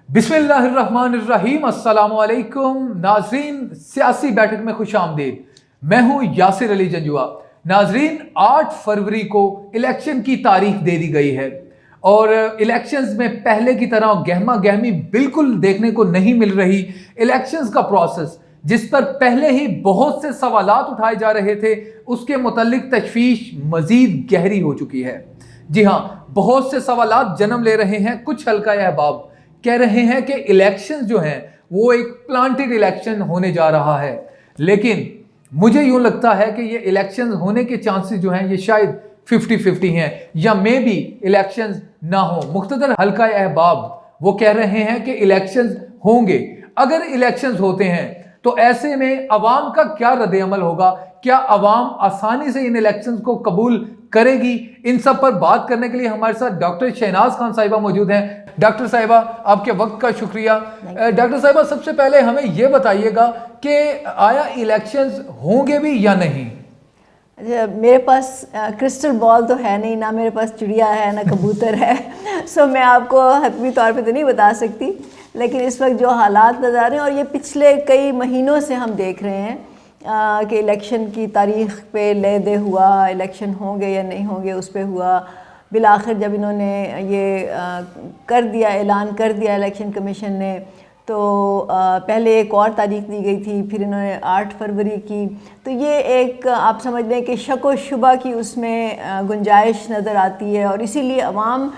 بسم اللہ الرحمن الرحیم۔ السلام علیکم ناظرین، سیاسی بیٹھک میں خوش آمدید۔ میں ہوں یاسر علی جنجوا۔ ناظرین، 8 فروری کو الیکشن کی تاریخ دے دی گئی ہے اور الیکشنز میں پہلے کی طرح گہما گہمی بالکل دیکھنے کو نہیں مل رہی۔ الیکشنز کا پروسیس جس پر پہلے ہی بہت سے سوالات اٹھائے جا رہے تھے، اس کے متعلق تشویش مزید گہری ہو چکی ہے۔ جی ہاں، بہت سے سوالات جنم لے رہے ہیں۔ کچھ حلقہ احباب کہہ رہے ہیں کہ الیکشن جو ہیں وہ ایک پلانٹڈ الیکشن ہونے جا رہا ہے، لیکن مجھے یوں لگتا ہے کہ یہ الیکشن ہونے کے چانسز جو ہیں یہ شاید 50-50 ہیں، یا مے بی الیکشن نہ ہو۔ مقتدر حلقہ احباب وہ کہہ رہے ہیں کہ الیکشن ہوں گے۔ اگر الیکشن ہوتے ہیں تو ایسے میں عوام کا کیا رد عمل ہوگا؟ کیا عوام آسانی سے ان الیکشنز کو قبول کرے گی؟ ان سب پر بات کرنے کے لیے ہمارے ساتھ ڈاکٹر شہناز خان صاحبہ موجود ہیں۔ ڈاکٹر صاحبہ، آپ کے وقت کا شکریہ۔ ڈاکٹر صاحبہ، سب سے پہلے ہمیں یہ بتائیے گا کہ آیا الیکشنز ہوں گے بھی یا نہیں؟ میرے پاس کرسٹل بال تو ہے نہیں، نہ میرے پاس چڑیا ہے نہ کبوتر ہے، سو میں آپ کو حتمی طور پہ تو نہیں بتا سکتی، لیکن اس وقت جو حالات نظر آ رہے ہیں اور یہ پچھلے کئی مہینوں سے ہم دیکھ رہے ہیں کہ الیکشن کی تاریخ پہ لے دے ہوا، الیکشن ہوں گے یا نہیں ہوں گے اس پہ ہوا۔ بالآخر جب انہوں نے یہ کر دیا، اعلان کر دیا الیکشن کمیشن نے، تو پہلے ایک اور تاریخ دی گئی تھی، پھر انہوں نے 8 فروری کی۔ تو یہ ایک آپ سمجھ لیں کہ شک و شبہ کی اس میں گنجائش نظر آتی ہے، اور اسی لیے عوام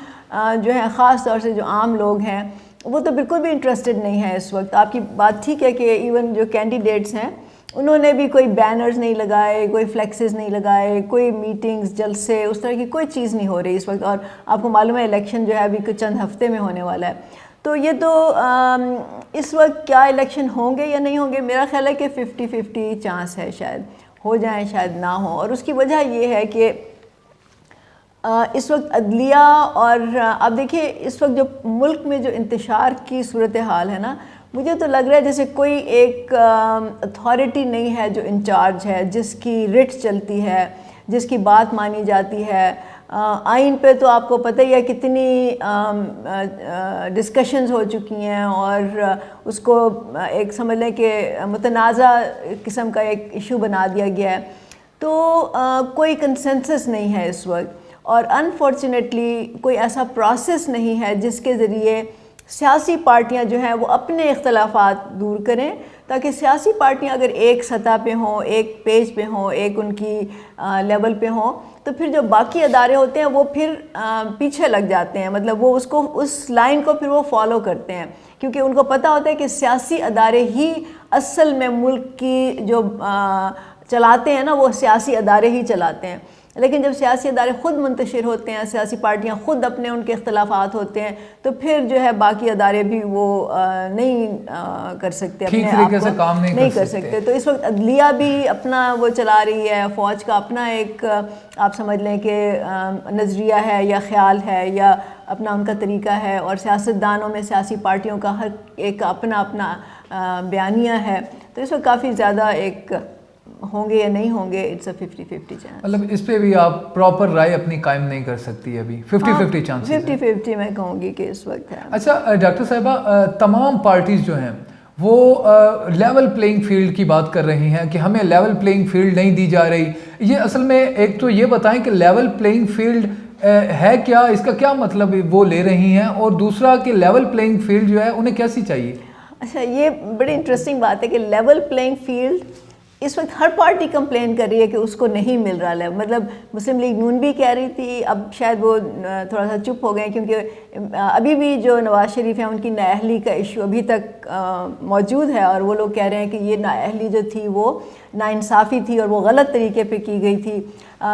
جو ہے، خاص طور سے جو عام لوگ ہیں، وہ تو بالکل بھی انٹرسٹڈ نہیں ہے اس وقت۔ آپ کی بات ٹھیک ہے کہ ایون جو کینڈیڈیٹس ہیں انہوں نے بھی کوئی بینرز نہیں لگائے، کوئی فلیکسز نہیں لگائے، کوئی میٹنگز، جلسے، اس طرح کی کوئی چیز نہیں ہو رہی اس وقت، اور آپ کو معلوم ہے الیکشن جو ہے ابھی کچھ چند ہفتے میں ہونے والا ہے۔ تو یہ تو اس وقت کیا الیکشن ہوں گے یا نہیں ہوں گے، میرا خیال ہے کہ 50-50 چانس ہے، شاید ہو جائیں شاید نہ ہوں۔ اور اس کی وجہ یہ ہے کہ اس وقت عدلیہ، اور اب دیکھیے اس وقت جو ملک میں جو انتشار کی صورتحال ہے نا، مجھے تو لگ رہا ہے جیسے کوئی ایک اتھارٹی نہیں ہے جو انچارج ہے، جس کی رٹ چلتی ہے، جس کی بات مانی جاتی ہے۔ آئین پہ تو آپ کو پتہ ہی ہے کتنی ڈسکشنز ہو چکی ہیں، اور اس کو ایک سمجھ لیں کہ متنازع قسم کا ایک ایشو بنا دیا گیا ہے۔ تو کوئی کنسنسس نہیں ہے اس وقت، اور انفارچونیٹلی کوئی ایسا پروسیس نہیں ہے جس کے ذریعے سیاسی پارٹیاں جو ہیں وہ اپنے اختلافات دور کریں، تاکہ سیاسی پارٹیاں اگر ایک سطح پہ ہوں، ایک پیج پہ ہوں، ایک ان کی لیول پہ ہوں، تو پھر جو باقی ادارے ہوتے ہیں وہ پھر پیچھے لگ جاتے ہیں، مطلب وہ اس لائن کو پھر وہ فالو کرتے ہیں، کیونکہ ان کو پتہ ہوتا ہے کہ سیاسی ادارے ہی اصل میں ملک کی جو چلاتے ہیں نا، وہ سیاسی ادارے ہی چلاتے ہیں۔ لیکن جب سیاسی ادارے خود منتشر ہوتے ہیں، سیاسی پارٹیاں خود اپنے ان کے اختلافات ہوتے ہیں، تو پھر جو ہے باقی ادارے بھی وہ نہیں کر سکتے، اپنے آپ کو کام نہیں کر سکتے۔ تو اس وقت عدلیہ بھی اپنا وہ چلا رہی ہے، فوج کا اپنا ایک آپ سمجھ لیں کہ نظریہ ہے یا خیال ہے یا اپنا ان کا طریقہ ہے، اور سیاستدانوں میں سیاسی پارٹیوں کا ہر ایک اپنا اپنا بیانیہ ہے۔ تو اس وقت کافی زیادہ ایک ہوں گے یا نہیں ہوں گے، اٹس اے 50-50 چانس۔ مطلب اس پہ بھی آپ پراپر رائے اپنی قائم نہیں کر سکتی ابھی، 50-50 چانس؟ 50-50 میں کہوں گی کہ اس وقت ہے۔ اچھا ڈاکٹر صاحبہ، تمام پارٹیز جو ہیں وہ لیول پلینگ فیلڈ کی بات کر رہی ہیں کہ ہمیں لیول پلینگ فیلڈ نہیں دی جا رہی۔ یہ اصل میں ایک تو یہ بتائیں کہ لیول پلینگ فیلڈ ہے کیا، اس کا کیا مطلب وہ لے رہی ہیں، اور دوسرا کہ لیول پلینگ فیلڈ جو ہے انہیں کیسی چاہیے؟ اچھا، یہ بڑی انٹرسٹنگ بات ہے کہ لیول پلینگ فیلڈ اس وقت ہر پارٹی کمپلین کر رہی ہے کہ اس کو نہیں مل رہا ہے۔ مطلب مسلم لیگ نون بھی کہہ رہی تھی، اب شاید وہ تھوڑا سا چپ ہو گئے، کیونکہ ابھی بھی جو نواز شریف ہیں ان کی نااہلی کا ایشو ابھی تک موجود ہے، اور وہ لوگ کہہ رہے ہیں کہ یہ نااہلی جو تھی وہ ناانصافی تھی اور وہ غلط طریقے پہ کی گئی تھی۔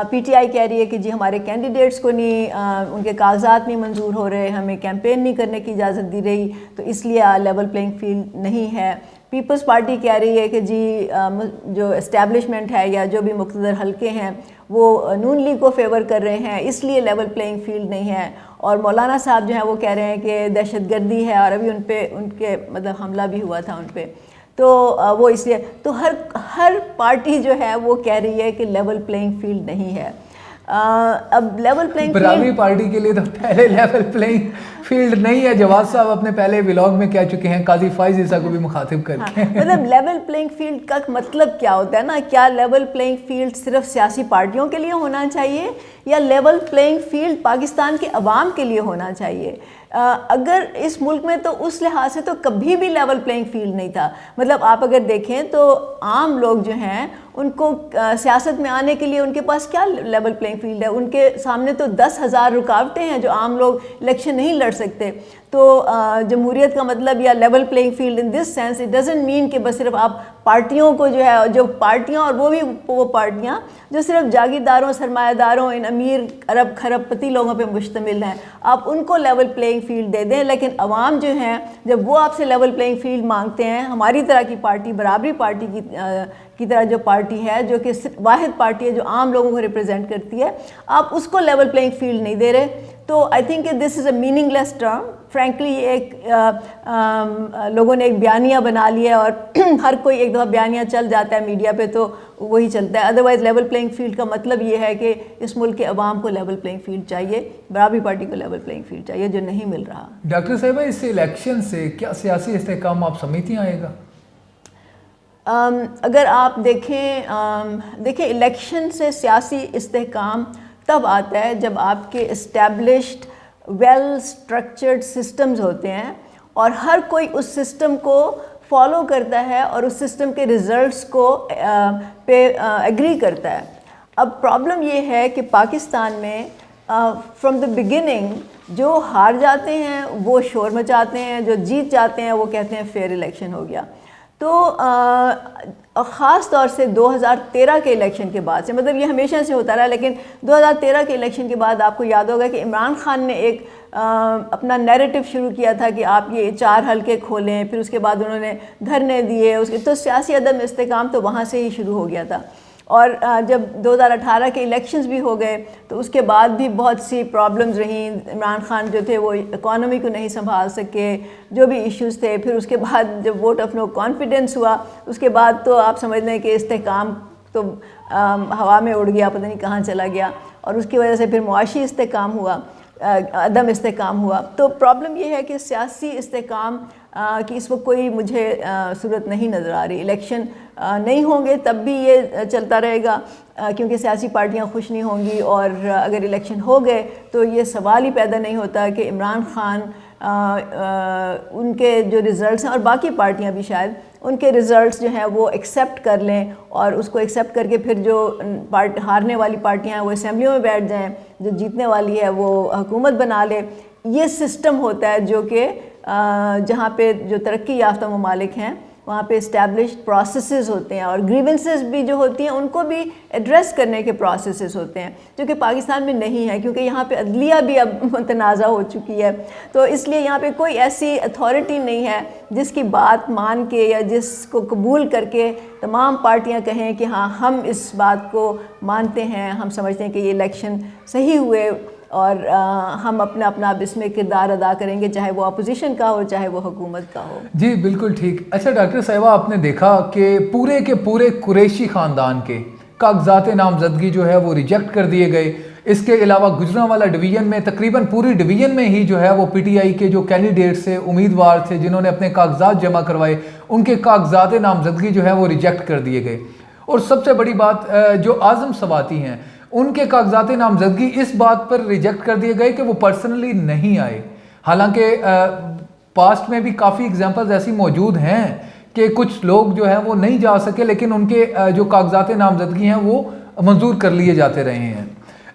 پی ٹی آئی کہہ رہی ہے کہ جی ہمارے کینڈیڈیٹس کو نہیں، ان کے کاغذات نہیں منظور ہو رہے، ہمیں کیمپین نہیں کرنے کی اجازت دی رہی، تو اس لیے لیول پلینگ فیلڈ نہیں ہے۔ پیپلز پارٹی کہہ رہی ہے کہ جی جو اسٹیبلشمنٹ ہے یا جو بھی مقتدر حلقے ہیں وہ نون لیگ کو فیور کر رہے ہیں، اس لیے لیول پلینگ فیلڈ نہیں ہے۔ اور مولانا صاحب جو ہیں وہ کہہ رہے ہیں کہ دہشت گردی ہے، اور ابھی ان کے مطلب حملہ بھی ہوا تھا ان پہ، تو وہ اس لیے، تو ہر پارٹی جو ہے وہ کہہ رہی ہے کہ لیول پلینگ فیلڈ نہیں ہے۔ اب لیول پلینگ براہمی پارٹی کے لیے تو پہلے لیول پلینگ فیلڈ نہیں ہے. جواد صاحب اپنے پہلے ولاگ میں کہہ چکے ہیں, قاضی فائز عیسیٰ کو بھی مخاطب کر کے. مطلب لیول پلینگ فیلڈ کا مطلب کیا ہوتا ہے نا, کیا لیول پلینگ فیلڈ صرف سیاسی پارٹیوں کے لیے ہونا چاہیے یا لیول پلینگ فیلڈ پاکستان کے عوام کے لیے ہونا چاہیے؟ اگر اس ملک میں تو اس لحاظ سے تو کبھی بھی لیول پلینگ فیلڈ نہیں تھا. مطلب آپ اگر دیکھیں تو عام لوگ جو ہیں ان کو سیاست میں آنے کے لیے ان کے پاس کیا لیول پلینگ فیلڈ ہے؟ ان کے سامنے تو 10,000 رکاوٹیں ہیں جو عام لوگ الیکشن نہیں لڑ سکتے. تو جمہوریت کا مطلب یا level playing field in this sense it doesn't mean کہ بس صرف آپ پارٹیوں کو جو ہے, جو پارٹیاں اور وہ بھی وہ پارٹیاں جو صرف جاگیرداروں, سرمایہ داروں, ان امیر ارب خرب پتی لوگوں پہ مشتمل ہیں, آپ ان کو لیول پلینگ فیلڈ دے دیں. لیکن عوام جو ہیں جب وہ آپ سے لیول پلینگ فیلڈ مانگتے ہیں, ہماری طرح کی پارٹی, برابری پارٹی کی طرح جو پارٹی ہے جو کہ واحد پارٹی ہے جو عام لوگوں کو ریپرزینٹ کرتی ہے, آپ اس کو لیول پلینگ فیلڈ نہیں دے رہے. تو I think this is a meaning lease term. Frankly ایک لوگوں نے ایک بیانیہ بنا لیا ہے اور ہر کوئی ایک دفعہ بیانیہ چل جاتا ہے میڈیا پہ تو وہی چلتا ہے. ادروائز لیول پلینگ فیلڈ کا مطلب یہ ہے کہ اس ملک کے عوام کو لیول پلینگ فیلڈ چاہیے, برابری پارٹی کو لیول پلینگ فیلڈ چاہیے, جو نہیں مل رہا. ڈاکٹر صاحبہ اس الیکشن سے کیا سیاسی استحکام آپ سمجھتی ہیں آئے گا؟ اگر آپ دیکھیں الیکشن سے سیاسی استحکام تب آتا ہے جب آپ کے اسٹیبلشڈ ویل اسٹرکچرڈ سسٹمز ہوتے ہیں اور ہر کوئی اس سسٹم کو فالو کرتا ہے اور اس سسٹم کے ریزلٹس کو پہ ایگری کرتا ہے. اب پرابلم یہ ہے کہ پاکستان میں فرام دا بگننگ جو ہار جاتے ہیں وہ شور مچاتے ہیں, جو جیت جاتے ہیں وہ کہتے ہیں فیئر الیکشن ہو گیا. تو خاص طور سے 2013 کے الیکشن کے بعد سے, مطلب یہ ہمیشہ سے ہوتا رہا, لیکن 2013 کے الیکشن کے بعد آپ کو یاد ہوگا کہ عمران خان نے ایک اپنا نیریٹو شروع کیا تھا کہ آپ یہ 4 حلقے کھولیں, پھر اس کے بعد انہوں نے دھرنے دیے, اس کے تو سیاسی عدم استحکام تو وہاں سے ہی شروع ہو گیا تھا. اور جب 2018 کے الیکشنز بھی ہو گئے تو اس کے بعد بھی بہت سی پرابلمز رہیں. عمران خان جو تھے وہ اکانومی کو نہیں سنبھال سکے, جو بھی ایشوز تھے. پھر اس کے بعد جب ووٹ آف نو کانفیڈنس ہوا اس کے بعد تو آپ سمجھ لیں کہ استحکام تو ہوا میں اڑ گیا, پتہ نہیں کہاں چلا گیا, اور اس کی وجہ سے پھر معاشی استحکام ہوا, عدم استحکام ہوا. تو پرابلم یہ ہے کہ سیاسی استحکام کی اس وقت کوئی مجھے صورت نہیں نظر آ رہی. الیکشن نہیں ہوں گے تب بھی یہ چلتا رہے گا کیونکہ سیاسی پارٹیاں خوش نہیں ہوں گی, اور اگر الیکشن ہو گئے تو یہ سوال ہی پیدا نہیں ہوتا کہ عمران خان ان کے جو ریزلٹس ہیں, اور باقی پارٹیاں بھی شاید ان کے ریزلٹس جو ہیں وہ ایکسیپٹ کر لیں, اور اس کو ایکسیپٹ کر کے پھر جو ہارنے والی پارٹیاں ہیں وہ اسمبلیوں میں بیٹھ جائیں, جو جیتنے والی ہے وہ حکومت بنا لے. یہ سسٹم ہوتا ہے جو کہ جہاں پہ جو ترقی یافتہ ممالک ہیں وہاں پہ اسٹیبلشڈ پروسیسز ہوتے ہیں, اور گریونسز بھی جو ہوتی ہیں ان کو بھی ایڈریس کرنے کے پروسیسز ہوتے ہیں, جو کہ پاکستان میں نہیں ہے کیونکہ یہاں پہ عدلیہ بھی اب متنازع ہو چکی ہے. تو اس لیے یہاں پہ کوئی ایسی اتھارٹی نہیں ہے جس کی بات مان کے یا جس کو قبول کر کے تمام پارٹیاں کہیں کہ ہاں ہم اس بات کو مانتے ہیں, ہم سمجھتے ہیں کہ یہ الیکشن صحیح ہوئے اور ہم اپنا اب اس میں کردار ادا کریں گے, چاہے وہ اپوزیشن کا ہو چاہے وہ حکومت کا ہو. جی بالکل ٹھیک. اچھا ڈاکٹر صاحبہ, آپ نے دیکھا کہ پورے کے پورے قریشی خاندان کے کاغذات نامزدگی جو ہے وہ ریجیکٹ کر دیے گئے. اس کے علاوہ گجرانوالہ ڈویژن میں تقریباً پوری ڈویژن میں ہی جو ہے وہ پی ٹی آئی کے جو کینڈیڈیٹس تھے, امیدوار تھے, جنہوں نے اپنے کاغذات جمع کروائے, ان کے کاغذات نامزدگی جو ہے وہ ریجیکٹ کر دیے گئے. اور سب سے بڑی بات, جو اعظم سواتی ہیں ان کے کاغذات نامزدگی اس بات پر ریجیکٹ کر دیے گئے کہ وہ پرسنلی نہیں آئے. حالانکہ پاسٹ میں بھی کافی ایگزامپلز ایسی موجود ہیں کہ کچھ لوگ جو ہیں وہ نہیں جا سکے, لیکن ان کے جو کاغذات نامزدگی ہیں وہ منظور کر لیے جاتے رہے ہیں.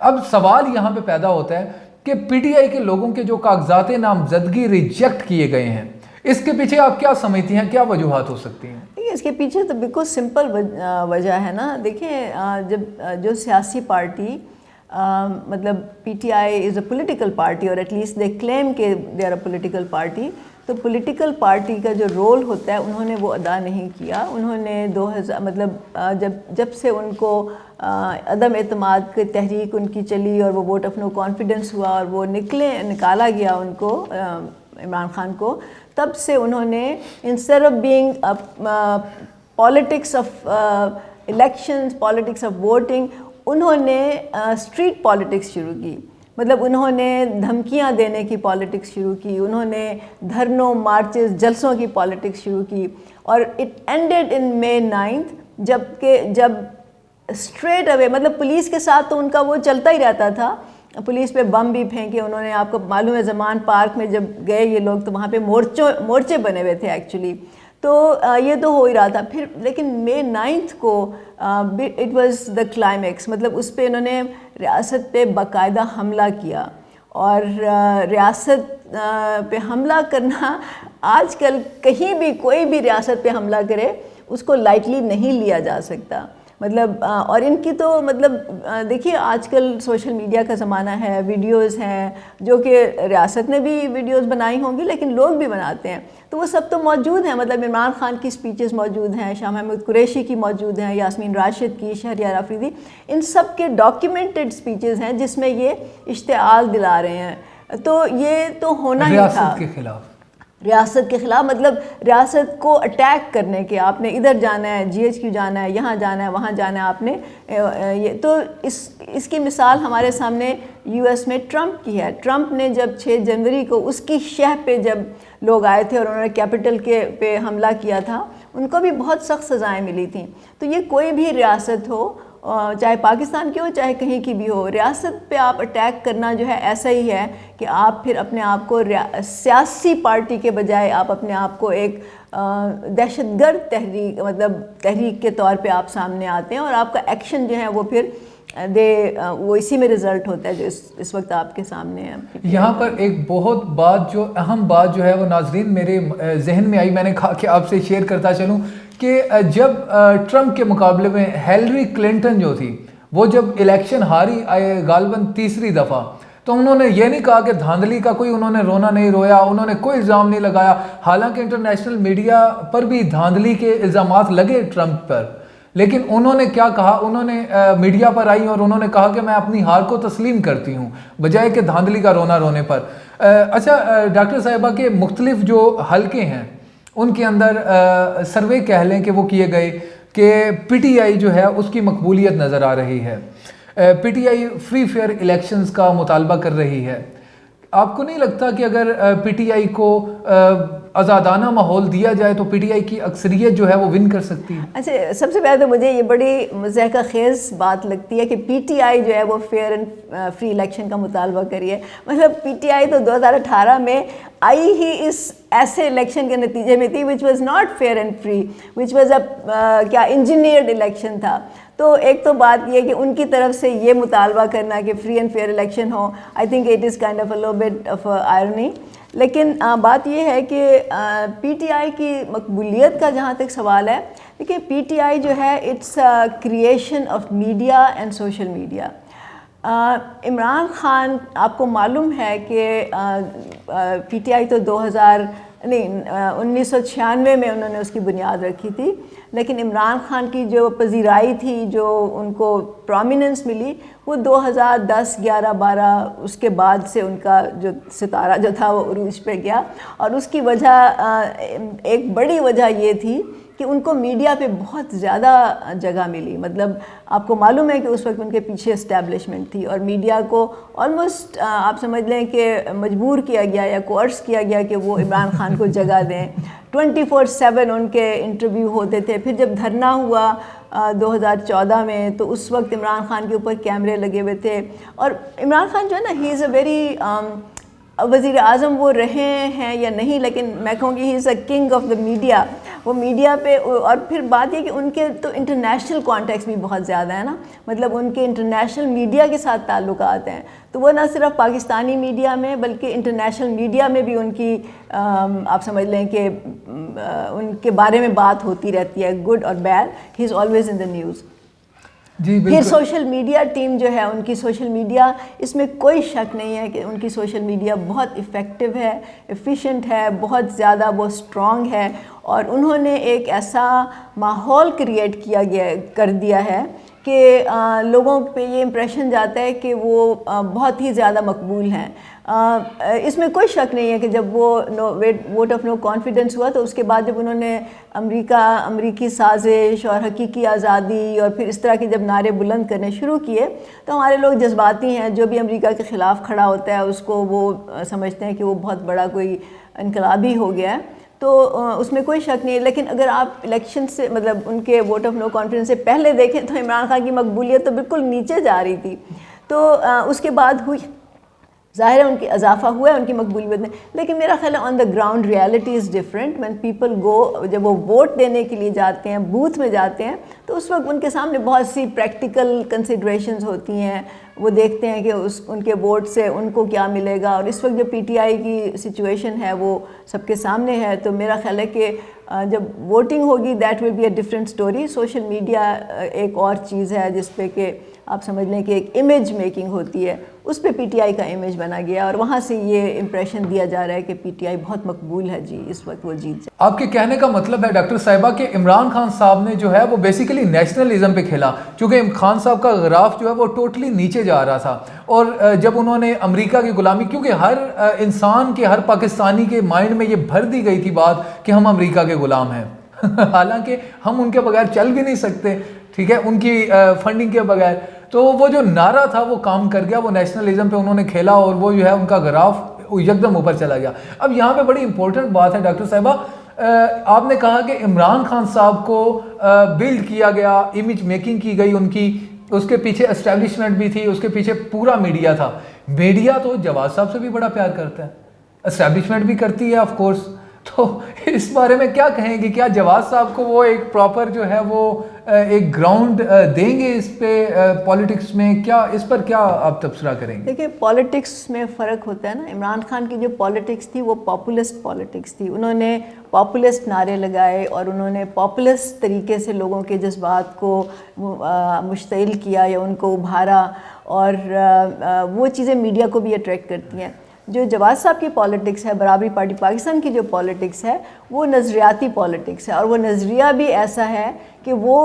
اب سوال یہاں پہ پیدا ہوتا ہے کہ پی ٹی آئی کے لوگوں کے جو کاغذات نامزدگی ریجیکٹ کیے گئے ہیں, اس کے پیچھے آپ کیا سمجھتی ہیں, کیا وجوہات ہو سکتی ہیں؟ اس کے پیچھے تو بالکل سمپل وجہ ہے نا. دیکھیں, جب جو سیاسی پارٹی مطلب P T I is a political party, اور ایٹ لیسٹ دے کلیم کہ they are a political party, تو پولیٹیکل پارٹی کا جو رول ہوتا ہے انہوں نے وہ ادا نہیں کیا. انہوں نے 2000 مطلب جب سے ان کو عدم اعتماد کی تحریک ان کی چلی اور وہ ووٹ آف نو کانفیڈنس ہوا اور وہ نکالا گیا ان کو, عمران خان کو, تب سے انہوں نے instead of being politics of elections, politics of voting, انہوں نے اسٹریٹ پالیٹکس شروع کی. مطلب انہوں نے دھمکیاں دینے کی پالیٹکس شروع کی, انہوں نے دھرنوں, مارچز, جلسوں کی پالیٹکس شروع کی. اور it ended in May 9th, جب اسٹریٹ اوے, مطلب پولیس کے ساتھ تو ان کا وہ چلتا ہی رہتا تھا, پولیس پہ بم بھی پھینکے انہوں نے. آپ کو معلوم ہے زمان پارک میں جب گئے یہ لوگ تو وہاں پہ مورچے بنے ہوئے تھے ایکچولی. تو یہ تو ہو ہی رہا تھا. پھر لیکن May 9th کو اٹ واز دا کلائمیکس, مطلب اس پہ انہوں نے ریاست پہ باقاعدہ حملہ کیا. اور ریاست پہ حملہ کرنا آج کل کہیں بھی کوئی بھی ریاست پہ حملہ کرے اس کو لائٹلی نہیں لیا جا سکتا. مطلب اور ان کی تو مطلب دیکھیے آج کل سوشل میڈیا کا زمانہ ہے, ویڈیوز ہیں جو کہ ریاست نے بھی ویڈیوز بنائی ہوں گی لیکن لوگ بھی بناتے ہیں, تو وہ سب تو موجود ہیں. مطلب عمران خان کی سپیچز موجود ہیں, شاہ محمود قریشی کی موجود ہیں, یاسمین راشد کی, شہریار آفریدی, ان سب کے ڈاکیومنٹڈ سپیچز ہیں جس میں یہ اشتعال دلا رہے ہیں. تو یہ تو ہونا ہی تھا ریاست کے خلاف, مطلب ریاست کو اٹیک کرنے کے. آپ نے ادھر جانا ہے, GHQ جانا ہے, یہاں جانا ہے, وہاں جانا ہے, آپ نے یہ تو اس کی مثال ہمارے سامنے US میں ٹرمپ کی ہے. ٹرمپ نے جب 6 جنوری کو اس کی شہر پہ جب لوگ آئے تھے اور انہوں نے کیپٹل پہ حملہ کیا تھا, ان کو بھی بہت سخت سزائیں ملی تھیں. تو یہ کوئی بھی ریاست ہو, چاہے پاکستان کی ہو چاہے کہیں کی بھی ہو, ریاست پہ آپ اٹیک کرنا جو ہے ایسا ہی ہے کہ آپ پھر اپنے آپ کو سیاسی پارٹی کے بجائے آپ اپنے آپ کو ایک دہشت گرد تحریک کے طور پہ آپ سامنے آتے ہیں, اور آپ کا ایکشن جو ہے وہ پھر وہ اسی میں رزلٹ ہوتا ہے جو اس وقت آپ کے سامنے ہے. یہاں پر ایک بہت اہم بات جو ہے وہ ناظرین میرے ذہن میں آئی, میں نے کہا کہ آپ سے شیئر کرتا چلوں کہ جب ٹرمپ کے مقابلے میں ہیلری کلنٹن جو تھی وہ جب الیکشن ہاری غالباً تیسری دفعہ, تو انہوں نے یہ نہیں کہا کہ دھاندلی کا کوئی انہوں نے رونا نہیں رویا, انہوں نے کوئی الزام نہیں لگایا. حالانکہ انٹرنیشنل میڈیا پر بھی دھاندلی کے الزامات لگے ٹرمپ پر, لیکن انہوں نے کیا کہا, انہوں نے میڈیا پر آئی اور انہوں نے کہا کہ میں اپنی ہار کو تسلیم کرتی ہوں بجائے کہ دھاندلی کا رونا رونے پر. اچھا ڈاکٹر صاحبہ کے مختلف جو حلقے ہیں ان کے اندر سروے کہہ لیں کہ وہ کیے گئے کہ PTI جو ہے اس کی مقبولیت نظر آ رہی ہے, PTI فری فیئر الیکشنز کا مطالبہ کر رہی ہے. آپ کو نہیں لگتا کہ اگر PTI کو آزادانہ ماحول دیا جائے تو PTI کی اکثریت جو ہے وہ ون کر سکتی ہے؟ اچھا, سب سے پہلے تو مجھے یہ بڑی مضحکہ خیز بات لگتی ہے کہ PTI جو ہے وہ فیئر اینڈ فری الیکشن کا مطالبہ کریے. مطلب PTI تو 2018 میں آئی ہی اس ایسے الیکشن کے نتیجے میں تھی which was not fair and free, which was a engineered election تھا. تو ایک تو بات یہ کہ ان کی طرف سے یہ مطالبہ کرنا کہ فری اینڈ فیئر الیکشن ہو, I think it is kind of a لو بٹ آف آئرنی. لیکن بات یہ ہے کہ PTI کی مقبولیت کا جہاں تک سوال ہے, دیکھیے PTI جو ہے it's creation of media and social media. Imran Khan, آپ کو معلوم ہے کہ PTI تو 1996 میں انہوں نے اس کی بنیاد رکھی تھی, لیکن عمران خان کی جو پذیرائی تھی, جو ان کو پرومیننس ملی, وہ 2010, 11, 12 اس کے بعد سے ان کا جو ستارہ جو تھا وہ عروج پہ گیا. اور اس کی وجہ, ایک بڑی وجہ یہ تھی کہ ان کو میڈیا پہ بہت زیادہ جگہ ملی. مطلب آپ کو معلوم ہے کہ اس وقت ان کے پیچھے اسٹیبلشمنٹ تھی اور میڈیا کو آلموسٹ آپ سمجھ لیں کہ مجبور کیا گیا یا کوئرس کیا گیا کہ وہ عمران خان کو جگہ دیں. 24/7 ان کے انٹرویو ہوتے تھے. پھر جب دھرنا ہوا 2014 میں تو اس وقت عمران خان کے اوپر کیمرے لگے ہوئے تھے. اور عمران خان جو ہے نا, ہی از اے ویری وزیر اعظم وہ رہے ہیں یا نہیں, لیکن میں کہوں گی he is a king of the media. وہ میڈیا پہ, اور پھر بات یہ کہ ان کے تو انٹرنیشنل کانٹیکس بھی بہت زیادہ ہے نا, مطلب ان کے انٹرنیشنل میڈیا کے ساتھ تعلقات ہیں. تو وہ نہ صرف پاکستانی میڈیا میں بلکہ انٹرنیشنل میڈیا میں بھی ان کی آپ سمجھ لیں کہ ان کے بارے میں بات ہوتی رہتی ہے, گڈ اور bad. He is always in the news. پھر سوشل میڈیا ٹیم جو ہے, ان کی سوشل میڈیا, اس میں کوئی شک نہیں ہے کہ ان کی سوشل میڈیا بہت افیکٹو ہے, ایفیشینٹ ہے, بہت زیادہ وہ اسٹرانگ ہے. اور انہوں نے ایک ایسا ماحول کریٹ کر دیا ہے کہ لوگوں پہ یہ امپریشن جاتا ہے کہ وہ بہت ہی زیادہ مقبول ہیں. اس میں کوئی شک نہیں ہے کہ جب وہ ووٹ آف نو کانفیڈنس ہوا تو اس کے بعد جب انہوں نے امریکی سازش اور حقیقی آزادی اور پھر اس طرح کے جب نعرے بلند کرنے شروع کیے تو ہمارے لوگ جذباتی ہیں. جو بھی امریکہ کے خلاف کھڑا ہوتا ہے اس کو وہ سمجھتے ہیں کہ وہ بہت بڑا کوئی انقلابی ہو گیا ہے, تو اس میں کوئی شک نہیں ہے. لیکن اگر آپ الیکشن سے مطلب ان کے ووٹ آف نو کانفیڈنس سے پہلے دیکھیں تو عمران خان کی مقبولیت تو بالکل نیچے جا رہی تھی. تو اس کے بعد ہوئی, ظاہر ہے ان کی اضافہ ہوا ہے ان کی مقبولیت میں, لیکن میرا خیال ہے on the ground reality is different. When people go, جب وہ ووٹ دینے کے لیے جاتے ہیں, بوتھ میں جاتے ہیں, تو اس وقت ان کے سامنے بہت سی پریکٹیکل کنسیڈریشنز ہوتی ہیں. وہ دیکھتے ہیں کہ ان کے ووٹ سے ان کو کیا ملے گا, اور اس وقت جو پی ٹی آئی کی سچویشن ہے وہ سب کے سامنے ہے. تو میرا خیال ہے کہ جب ووٹنگ ہوگی that will be a different story. Social media ایک اور چیز ہے جس پہ کہ آپ سمجھ لیں کہ ایک امیج میکنگ ہوتی ہے, اس پہ پی ٹی آئی کا امیج بنا گیا اور وہاں سے یہ امپریشن دیا جا رہا ہے کہ پی ٹی آئی بہت مقبول ہے, جی اس وقت وہ جیت جائے. آپ کے کہنے کا مطلب ہے ڈاکٹر صاحبہ کہ عمران خان صاحب نے جو ہے وہ بیسیکلی نیشنلزم پہ کھیلا, چونکہ خان صاحب کا غراف جو ہے وہ ٹوٹلی نیچے جا رہا تھا, اور جب انہوں نے امریکہ کی غلامی, کیونکہ ہر انسان کے, ہر پاکستانی کے مائنڈ میں یہ بھر دی گئی تھی بات کہ ہم امریکہ کے غلام ہیں, حالانکہ ہم ان کے بغیر چل بھی نہیں سکتے, ٹھیک ہے, ان کی فنڈنگ کے بغیر. تو وہ جو نعرہ تھا وہ کام کر گیا, وہ نیشنلزم پہ انہوں نے کھیلا اور وہ جو ہے ان کا گراف یکدم اوپر چلا گیا. اب یہاں پہ بڑی امپورٹنٹ بات ہے ڈاکٹر صاحبہ, آپ نے کہا کہ عمران خان صاحب کو بلڈ کیا گیا, امیج میکنگ کی گئی ان کی, اس کے پیچھے اسٹیبلشمنٹ بھی تھی, اس کے پیچھے پورا میڈیا تھا. میڈیا تو جواز صاحب سے بھی بڑا پیار کرتا ہے, اسٹیبلشمنٹ بھی کرتی ہے آف کورس. تو اس بارے میں کیا کہیں گے, کیا جواز صاحب کو وہ ایک پراپر جو ہے وہ ایک گراؤنڈ دیں گے اس پہ پالیٹکس میں, کیا اس پر کیا آپ تبصرہ کریں گے؟ دیکھیں پالیٹکس میں فرق ہوتا ہے نا. عمران خان کی جو پالیٹکس تھی وہ پاپولسٹ پالیٹکس تھی. انہوں نے پاپولسٹ نعرے لگائے اور انہوں نے پاپولسٹ طریقے سے لوگوں کے جذبات کو مشتعل کیا یا ان کو ابھارا, اور وہ چیزیں میڈیا کو بھی اٹریکٹ کرتی ہیں. جو جواز صاحب کی پالیٹکس ہے, برابری پارٹی پاکستان کی جو پالیٹکس ہے, وہ نظریاتی پالیٹکس ہے, اور وہ نظریہ بھی ایسا ہے کہ وہ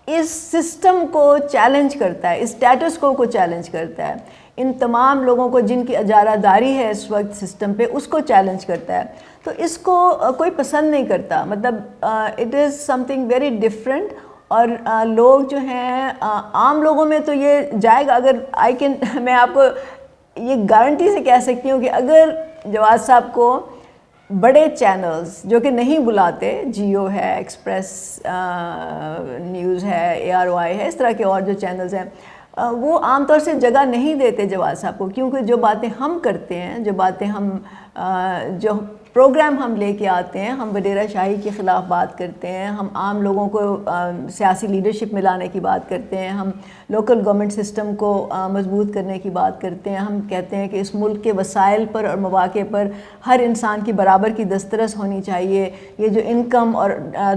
اس سسٹم کو چیلنج کرتا ہے, اس اسٹیٹس کو چیلنج کرتا ہے. ان تمام لوگوں کو جن کی اجارہ داری ہے اس وقت سسٹم پہ, اس کو چیلنج کرتا ہے. تو اس کو کوئی پسند نہیں کرتا, مطلب it is some thing very different. اور لوگ جو ہیں, عام لوگوں میں تو یہ جائے گا. اگر میں آپ کو یہ گارنٹی سے کہہ سکتی ہوں کہ اگر جواز صاحب کو بڑے چینلز جو کہ نہیں بلاتے, جیو ہے, ایکسپریس نیوز ہے, ARY ہے, اس طرح کے اور جو چینلز ہیں, وہ عام طور سے جگہ نہیں دیتے جواز صاحب کو, کیونکہ جو باتیں ہم کرتے ہیں, جو باتیں ہم جو پروگرام ہم لے کے آتے ہیں, ہم وڈیرہ شاہی کے خلاف بات کرتے ہیں, ہم عام لوگوں کو سیاسی لیڈرشپ میں لانے کی بات کرتے ہیں, ہم لوکل گورنمنٹ سسٹم کو مضبوط کرنے کی بات کرتے ہیں, ہم کہتے ہیں کہ اس ملک کے وسائل پر اور مواقع پر ہر انسان کی برابر کی دسترس ہونی چاہیے, یہ جو انکم اور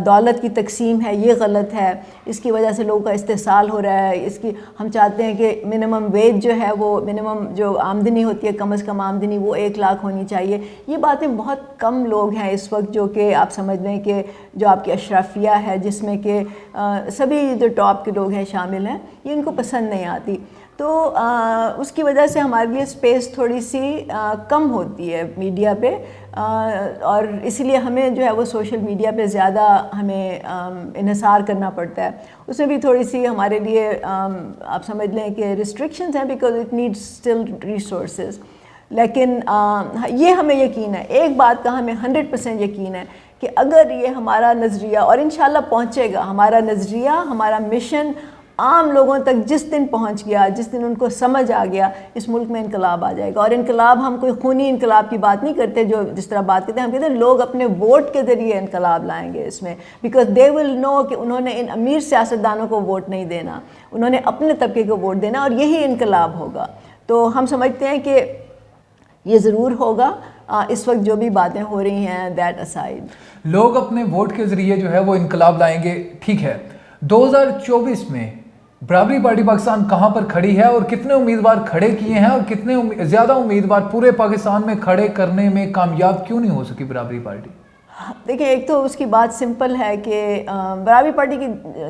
دولت کی تقسیم ہے یہ غلط ہے, اس کی وجہ سے لوگوں کا استحصال ہو رہا ہے, اس کی ہم چاہتے ہیں کہ منیمم ویج جو ہے, وہ منیمم جو آمدنی ہوتی ہے, کم از کم آمدنی وہ 1 لاکھ ہونی چاہیے. یہ باتیں بہت کم لوگ ہیں اس وقت جو کہ آپ سمجھ لیں کہ جو آپ کی اشرافیہ ہے, جس میں کہ سبھی جو ٹاپ کے لوگ ہیں شامل ہیں, یہ ان کو پسند نہیں آتی. تو اس کی وجہ سے ہمارے لیے اسپیس تھوڑی سی کم ہوتی ہے میڈیا پہ, اور اسی لیے ہمیں جو ہے وہ سوشل میڈیا پہ زیادہ ہمیں انحصار کرنا پڑتا ہے. اس میں بھی تھوڑی سی ہمارے لیے آپ سمجھ لیں کہ ریسٹرکشنز ہیں, because it needs still resources. لیکن یہ ہمیں یقین ہے, ایک بات کا ہمیں 100% یقین ہے کہ اگر یہ ہمارا نظریہ, اور انشاءاللہ پہنچے گا, ہمارا نظریہ, ہمارا مشن عام لوگوں تک جس دن پہنچ گیا, جس دن ان کو سمجھ آ گیا, اس ملک میں انقلاب آ جائے گا. اور انقلاب, ہم کوئی خونی انقلاب کی بات نہیں کرتے جو جس طرح بات کرتے ہیں, ہم کہتے ہیں لوگ اپنے ووٹ کے ذریعے انقلاب لائیں گے اس میں, بیکاز دے ول نو کہ انہوں نے ان امیر سیاستدانوں کو ووٹ نہیں دینا, انہوں نے اپنے طبقے کو ووٹ دینا, اور یہی انقلاب ہوگا. تو ہم سمجھتے ہیں کہ یہ ضرور ہوگا, اس وقت جو بھی باتیں ہو رہی ہیں دیٹ اسائڈ. لوگ اپنے ووٹ کے ذریعے جو ہے وہ انقلاب لائیں گے, ٹھیک ہے. 2024 میں برابری پارٹی پاکستان کہاں پر کھڑی ہے, اور کتنے امیدوار کھڑے کیے ہیں, اور کتنے زیادہ امیدوار پورے پاکستان میں کھڑے کرنے میں کامیاب کیوں نہیں ہو سکی برابری پارٹی؟ دیکھیں ایک تو اس کی بات سمپل ہے کہ برابری پارٹی کی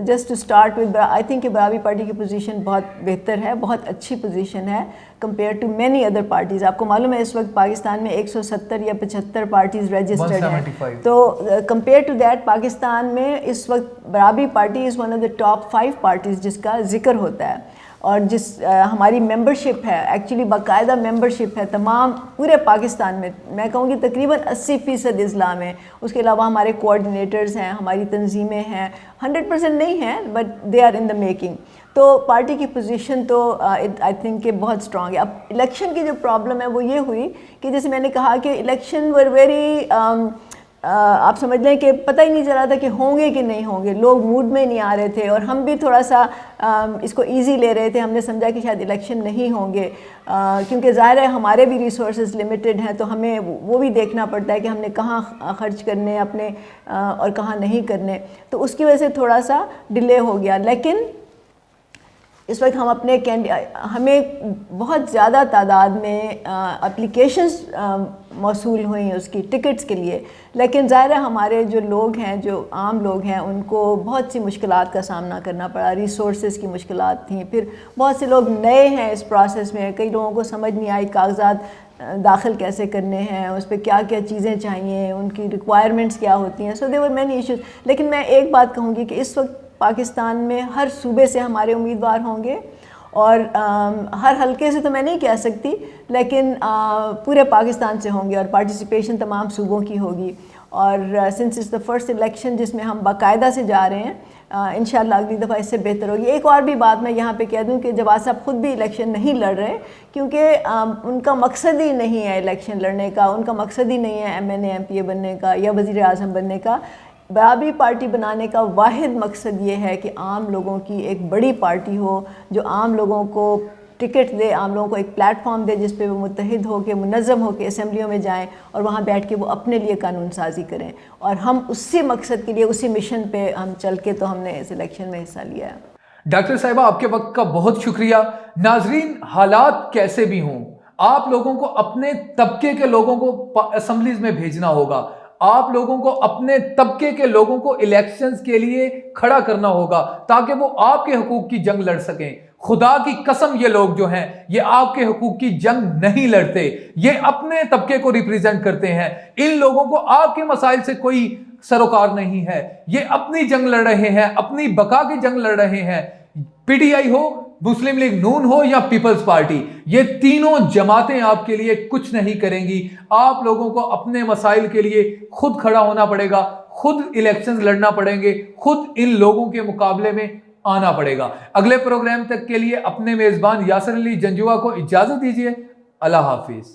just to start with I think کہ برابری پارٹی کی پوزیشن بہت بہتر ہے, بہت اچھی پوزیشن ہے compare to many other parties. آپ کو معلوم ہے اس وقت پاکستان میں 170 یا 75 پارٹیز رجسٹرڈ ہیں, تو کمپیئر ٹو دیٹ پاکستان میں اس وقت برابری party is one of the top 5 parties جس کا ذکر ہوتا ہے, اور جس ہماری ممبرشپ ہے ایکچولی باقاعدہ ممبرشپ ہے تمام پورے پاکستان میں کہوں گی تقریباً 80% اسلام ہے. اس کے علاوہ ہمارے کوآرڈینیٹرز ہیں, ہماری تنظیمیں ہیں, 100% نہیں ہیں but they are in the making. تو پارٹی کی پوزیشن تو آئی تھنک کہ بہت اسٹرانگ ہے. اب الیکشن کی جو پرابلم ہے وہ یہ ہوئی کہ جیسے میں نے کہا کہ الیکشن ور ویری آپ سمجھ لیں کہ پتہ ہی نہیں چلا تھا کہ ہوں گے کہ نہیں ہوں گے, لوگ موڈ میں نہیں آ رہے تھے, اور ہم بھی تھوڑا سا اس کو ایزی لے رہے تھے. ہم نے سمجھا کہ شاید الیکشن نہیں ہوں گے کیونکہ ظاہر ہے ہمارے بھی ریسورسز لمیٹڈ ہیں, تو ہمیں وہ بھی دیکھنا پڑتا ہے کہ ہم نے کہاں خرچ کرنے اپنے اور کہاں نہیں کرنے, تو اس کی وجہ سے تھوڑا سا ڈیلے ہو گیا. لیکن اس وقت ہم اپنے ہمیں بہت زیادہ تعداد میں اپلیکیشنز موصول ہوئیں اس کی ٹکٹس کے لیے, لیکن ظاہر ہے ہمارے جو لوگ ہیں, جو عام لوگ ہیں, ان کو بہت سی مشکلات کا سامنا کرنا پڑا. ریسورسز کی مشکلات تھیں, پھر بہت سے لوگ نئے ہیں اس پروسیس میں, کئی لوگوں کو سمجھ نہیں آئی کاغذات داخل کیسے کرنے ہیں, اس پہ کیا کیا چیزیں چاہیے, ان کی ریکوائرمنٹس کیا ہوتی ہیں. سو دیر ور مینی ایشوز. لیکن میں ایک بات کہوں گی کہ اس وقت پاکستان میں ہر صوبے سے ہمارے امیدوار ہوں گے, اور ہر حلقے سے تو میں نہیں کہہ سکتی لیکن پورے پاکستان سے ہوں گے, اور پارٹیسپیشن تمام صوبوں کی ہوگی. اور since is the first election جس میں ہم باقاعدہ سے جا رہے ہیں, انشاءاللہ اگلی دفعہ اس سے بہتر ہوگی. ایک اور بھی بات میں یہاں پہ کہہ دوں کہ جواز صاحب خود بھی الیکشن نہیں لڑ رہے کیونکہ ان کا مقصد ہی نہیں ہے الیکشن لڑنے کا, ان کا مقصد ہی نہیں ہے MNA MPA بننے کا یا وزیر اعظم بننے کا. برابری پارٹی بنانے کا واحد مقصد یہ ہے کہ عام لوگوں کی ایک بڑی پارٹی ہو جو عام لوگوں کو ٹکٹ دے, عام لوگوں کو ایک پلیٹ فارم دے جس پہ وہ متحد ہو کے منظم ہو کے اسمبلیوں میں جائیں اور وہاں بیٹھ کے وہ اپنے لیے قانون سازی کریں. اور ہم اسی مقصد کے لیے اسی مشن پہ ہم چل کے تو ہم نے اس الیکشن میں حصہ لیا ہے. ڈاکٹر صاحبہ آپ کے وقت کا بہت شکریہ. ناظرین, حالات کیسے بھی ہوں آپ لوگوں کو اپنے طبقے کے لوگوں کو اسمبلیز میں بھیجنا ہوگا, آپ لوگوں کو اپنے طبقے کے لوگوں کو الیکشنز کے لیے کھڑا کرنا ہوگا تاکہ وہ آپ کے حقوق کی جنگ لڑ سکیں. خدا کی قسم یہ لوگ جو ہیں یہ آپ کے حقوق کی جنگ نہیں لڑتے, یہ اپنے طبقے کو ریپریزنٹ کرتے ہیں. ان لوگوں کو آپ کے مسائل سے کوئی سروکار نہیں ہے, یہ اپنی جنگ لڑ رہے ہیں, اپنی بقا کی جنگ لڑ رہے ہیں. PTI ہو, مسلم لیگ نون ہو یا پیپلز پارٹی, یہ تینوں جماعتیں آپ کے لیے کچھ نہیں کریں گی. آپ لوگوں کو اپنے مسائل کے لیے خود کھڑا ہونا پڑے گا, خود الیکشنز لڑنا پڑیں گے, خود ان لوگوں کے مقابلے میں آنا پڑے گا. اگلے پروگرام تک کے لیے اپنے میزبان یاسر علی جنجوعہ کو اجازت دیجیے. اللہ حافظ.